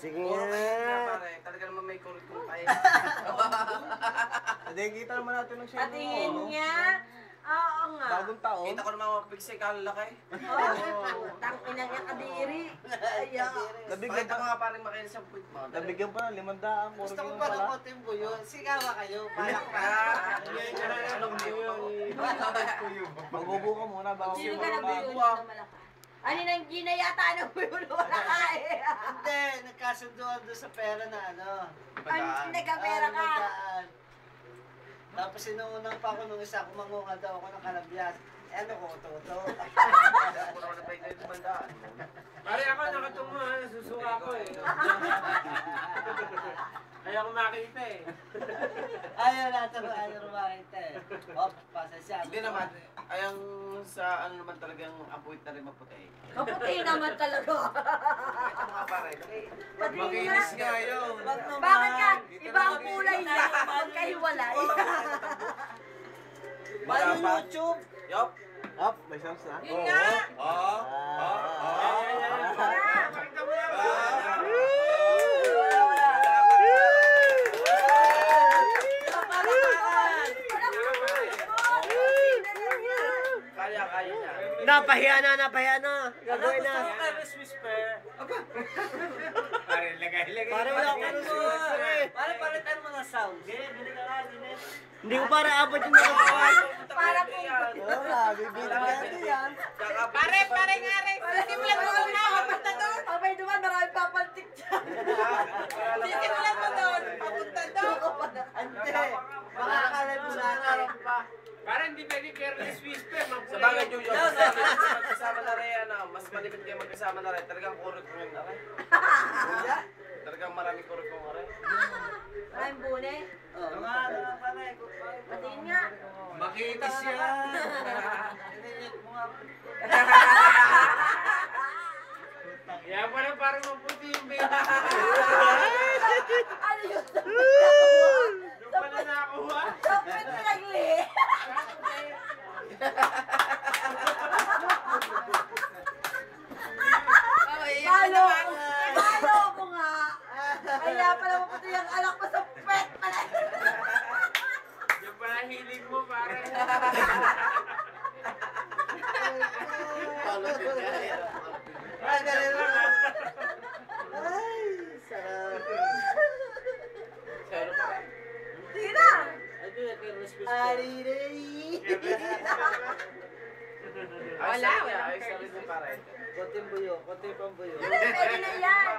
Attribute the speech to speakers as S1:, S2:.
S1: Sige
S2: Puro
S1: nga.
S2: kayo na pare. Talaga naman may kulit kong tayo.
S1: Hindi, kita naman natin ng siya.
S3: Patingin niya. Oo nga.
S1: Bagong taon.
S2: Kita ko naman mga pigsik, ang laki.
S3: Oo. Tangina niya kadiri. Ayan.
S1: Nabigyan
S2: Pakita
S1: pa
S2: ko nga parang makinis ang puwit mo.
S1: Nabigyan pa ng 500. Puro
S4: Gusto ko
S1: ganyan
S4: pa ng
S1: pala.
S4: konting buyo. Sigawa kayo. Balak pa.
S2: Anong view?
S1: Magubo ka muna bago
S3: Sino
S1: siya
S3: ka ng
S1: malaki.
S3: buyo na malaki? Ano nang Gina yata ng buyo na malaki?
S4: Hindi, nagkasunduan doon sa pera na ano.
S3: Ang nagkapera ka.
S4: Magdaan. Tapos inuunang pa ako nung isa, kumangunga daw ako ng kalabyas. Eh ano ko, toto?
S5: Pare ako nakatungo ha, susuka ko eh. Kaya ko makita eh.
S4: Ayaw natin, ayaw makita eh. Op, pasasya.
S2: Hindi naman. Ayang sa ano naman talagang apuit na rin maputi.
S3: Kaputi naman talaga.
S2: Ito mga pare.
S3: Makinis
S2: nga yun.
S3: Bakit ka? Iba ang kulay niya. Magkahiwalay.
S4: Paano YouTube?
S2: Yup.
S1: Up, may sounds na.
S3: Yun nga.
S2: Kaya niya.
S1: Napahiya na. Gagawin na.
S5: Carlos Whisper. Pare, lagay.
S1: Pare, wala ka ng sponsor eh.
S4: Palitan mo ng sound.
S1: Hindi ko para abot yung nakapawag.
S3: Para kung...
S1: Oo nga, bibilang natin yan.
S3: Pare nga rin. Sisimulan mo na. Papunta doon. Abay duman, maraming papaltik dyan. Sisimulan mo doon. Papunta doon.
S4: Hindi. Makakala mo sa akin.
S5: Parang hindi pwede Carlos Whisper.
S2: Sa bagay, Jojo, magkasama na rin, mas malipit kayo magkasama na rin. Talagang kurot ko yun, aray. Talagang maraming kurot ko, aray.
S3: Maraming bune. Patingin nga.
S5: Makinis siya.
S4: Nililit mo nga.
S5: Kaya pala parang maputi yung baby.
S3: Ano yun?
S5: Doon pala nakakuha.
S3: Dapat nagli. Malo ko nga. Kaya pala maputi yung anak ko sa pet pala.
S5: Yung pala hiling mo parang.
S4: Ay, galing lang ha. Ay, sarap.
S3: Sige na.
S4: Ariray.
S2: Wala. Ayos na rin yung pare.
S4: Konting buyo, konting pambuyo.
S3: Pwede na yan.